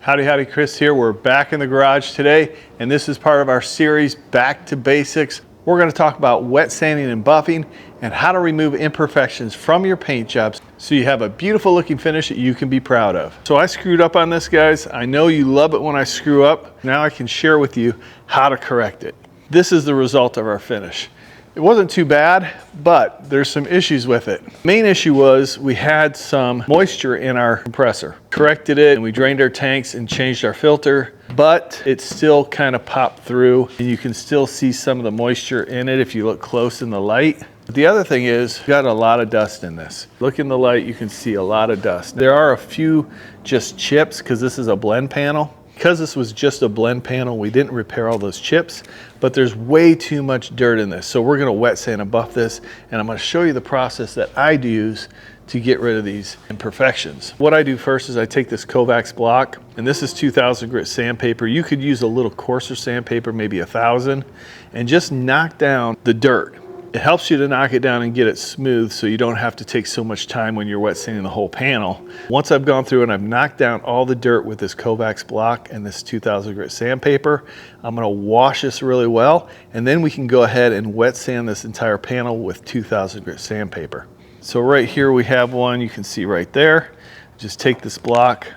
Howdy, howdy, Chris here. We're back in the garage today, and this is part of our series, Back to Basics. We're going to talk about wet sanding and buffing and how to remove imperfections from your paint jobs so you have a beautiful looking finish that you can be proud of. So I screwed up on this, guys. I know you love it when I screw up. Now I can share with you how to correct it. This is the result of our finish. It wasn't too bad, but there's some issues with it. Main issue was we had some moisture in our compressor. Corrected it and we drained our tanks and changed our filter, but it still kind of popped through and you can still see some of the moisture in it if you look close in the light. But the other thing is, we got a lot of dust in this. Look in the light, you can see a lot of dust. There are a few just chips because this is a blend panel. Because this was just a blend panel, we didn't repair all those chips, but there's way too much dirt in this. So we're gonna wet sand and buff this, and I'm gonna show you the process that I use to get rid of these imperfections. What I do first is I take this Kovacs block, and this is 2000 grit sandpaper. You could use a little coarser sandpaper, maybe 1000, and just knock down the dirt. It helps you to knock it down and get it smooth so you don't have to take so much time when you're wet sanding the whole panel. Once I've gone through and I've knocked down all the dirt with this Kovacs block and this 2000 grit sandpaper, I'm gonna wash this really well, and then we can go ahead and wet sand this entire panel with 2000 grit sandpaper. So right here we have one, you can see right there. Just take this block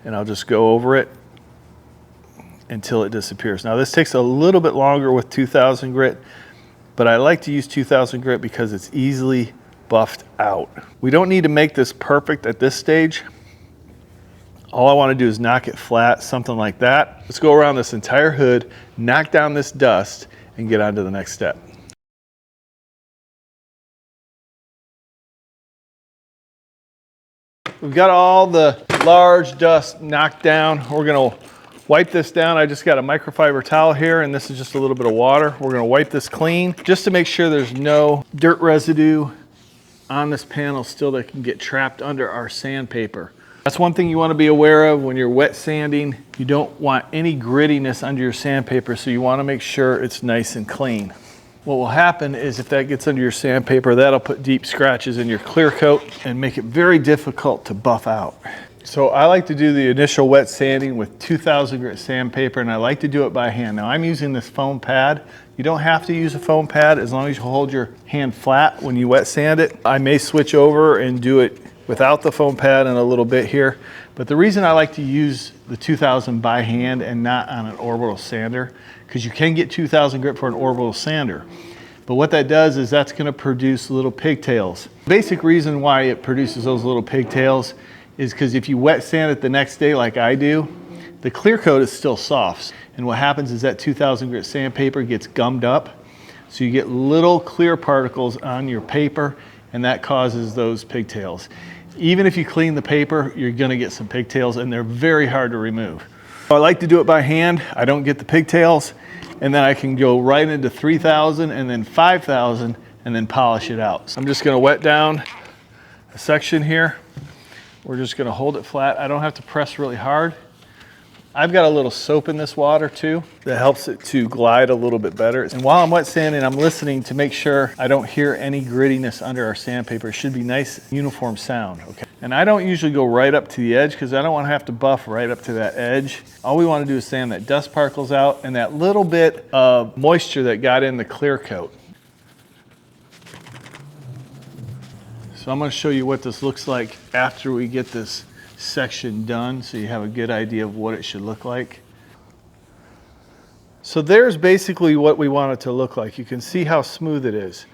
and I'll just go over it until it disappears. Now this takes a little bit longer with 2000 grit, but I like to use 2000 grit because it's easily buffed out. We don't need to make this perfect at this stage. All I want to do is knock it flat, something like that. Let's go around this entire hood, knock down this dust, and get on to the next step. We've got all the large dust knocked down. We're gonna wipe this down. I just got a microfiber towel here, and this is just a little bit of water. We're gonna wipe this clean just to make sure there's no dirt residue on this panel still that can get trapped under our sandpaper. That's one thing you wanna be aware of when you're wet sanding. You don't want any grittiness under your sandpaper, so you wanna make sure it's nice and clean. What will happen is if that gets under your sandpaper, that'll put deep scratches in your clear coat and make it very difficult to buff out. So I like to do the initial wet sanding with 2000 grit sandpaper, and I like to do it by hand. Now I'm using this foam pad. You don't have to use a foam pad as long as you hold your hand flat when you wet sand it. I may switch over and do it without the foam pad in a little bit here, but the reason I like to use the 2000 by hand and not on an orbital sander, because you can get 2000 grit for an orbital sander. But what that does is that's gonna produce little pigtails. The basic reason why it produces those little pigtails is because if you wet sand it the next day like I do, the clear coat is still soft. And what happens is that 2000 grit sandpaper gets gummed up. So you get little clear particles on your paper, and that causes those pigtails. Even if you clean the paper, you're gonna get some pigtails, and they're very hard to remove. I like to do it by hand. I don't get the pigtails, and then I can go right into 3000 and then 5000 and then polish it out. So I'm just gonna wet down a section here. We're just gonna hold it flat. I don't have to press really hard. I've got a little soap in this water too that helps it to glide a little bit better. And while I'm wet sanding, I'm listening to make sure I don't hear any grittiness under our sandpaper. It should be nice, uniform sound, okay? And I don't usually go right up to the edge because I don't wanna have to buff right up to that edge. All we wanna do is sand that dust particles out and that little bit of moisture that got in the clear coat. So I'm going to show you what this looks like after we get this section done so you have a good idea of what it should look like. So there's basically what we want it to look like. You can see how smooth it is.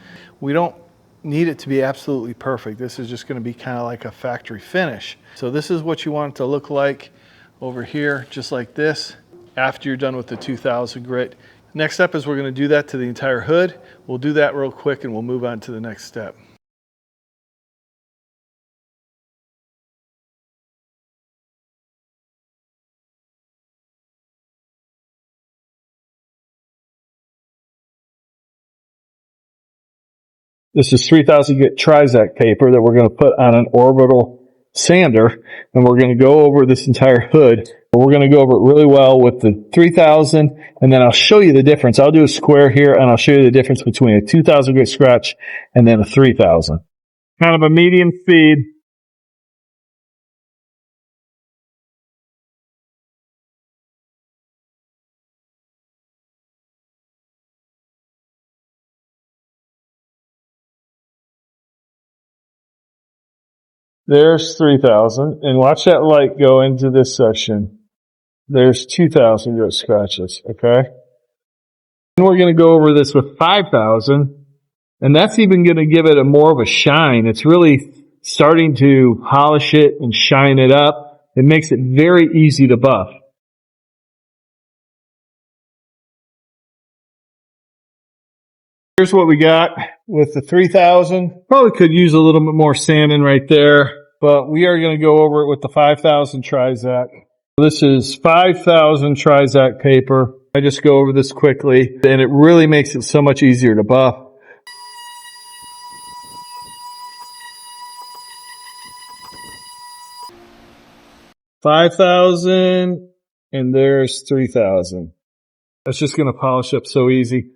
We don't need it to be absolutely perfect. This is just going to be kind of like a factory finish. So this is what you want it to look like over here, just like this, after you're done with the 2000 grit. Next step is we're going to do that to the entire hood. We'll do that real quick and we'll move on to the next step. This is 3000 grit trizact paper that we're going to put on an orbital sander, and we're going to go over this entire hood. We're going to go over it really well with the 3000, and then I'll show you the difference. I'll do a square here, and I'll show you the difference between a 2000 grit scratch and then a 3000. Kind of a medium speed. There's 3,000. And watch that light go into this section. There's 2,000 root scratches, okay? And we're going to go over this with 5,000. And that's even going to give it a more of a shine. It's really starting to polish it and shine it up. It makes it very easy to buff. Here's what we got with the 3,000. Probably could use a little bit more sanding right there, but we are going to go over it with the 5,000 trizact. This is 5,000 trizact paper. I just go over this quickly, and it really makes it so much easier to buff. $5,000, and there's 3,000. That's just going to polish up so easy.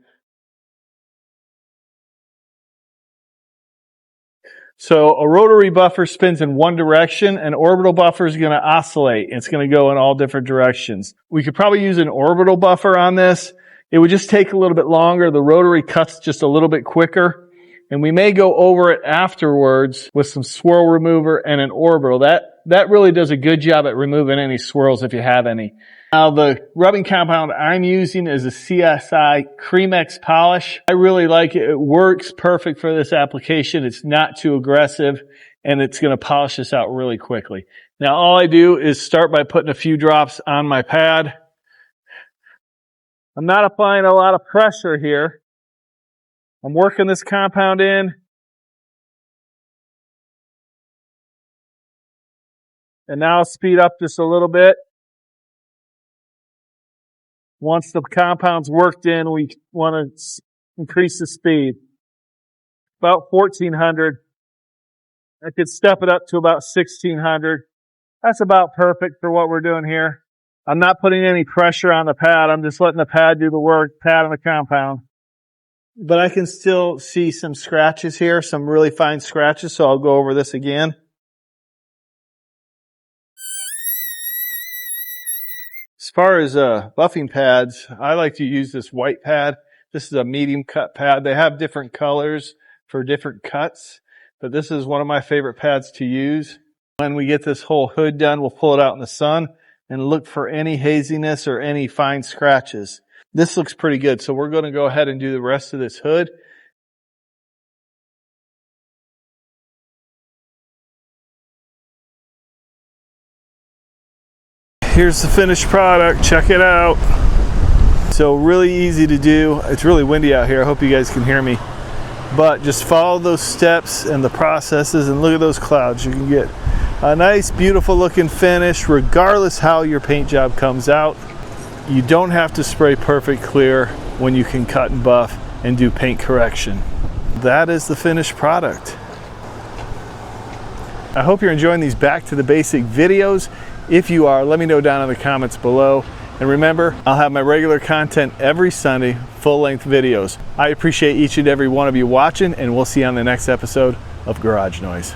So a rotary buffer spins in one direction. An orbital buffer is going to oscillate. It's going to go in all different directions. We could probably use an orbital buffer on this. It would just take a little bit longer. The rotary cuts just a little bit quicker. And we may go over it afterwards with some swirl remover and an orbital. That really does a good job at removing any swirls if you have any. Now the rubbing compound I'm using is a CSI Creamex polish. I really like it. It works perfect for this application. It's not too aggressive and it's going to polish this out really quickly. Now all I do is start by putting a few drops on my pad. I'm not applying a lot of pressure here. I'm working this compound in. And now I'll speed up just a little bit. Once the compound's worked in, we want to increase the speed. About 1,400. I could step it up to about 1,600. That's about perfect for what we're doing here. I'm not putting any pressure on the pad. I'm just letting the pad do the work, pad on the compound. But I can still see some scratches here, some really fine scratches, so I'll go over this again. As far as buffing pads, I like to use this white pad. This is a medium cut pad. They have different colors for different cuts, but this is one of my favorite pads to use. When we get this whole hood done, we'll pull it out in the sun and look for any haziness or any fine scratches. This looks pretty good, so we're going to go ahead and do the rest of this hood. Here's the finished product. Check it out. So really easy to do. It's really windy out here. I hope you guys can hear me. But just follow those steps and the processes and look at those clouds. You can get a nice, beautiful looking finish regardless how your paint job comes out. You don't have to spray perfect clear when you can cut and buff and do paint correction. That is the finished product. I hope you're enjoying these back to the basic videos. If you are, let me know down in the comments below. And remember, I'll have my regular content every Sunday, full-length videos. I appreciate each and every one of you watching, and we'll see you on the next episode of Garage Noise.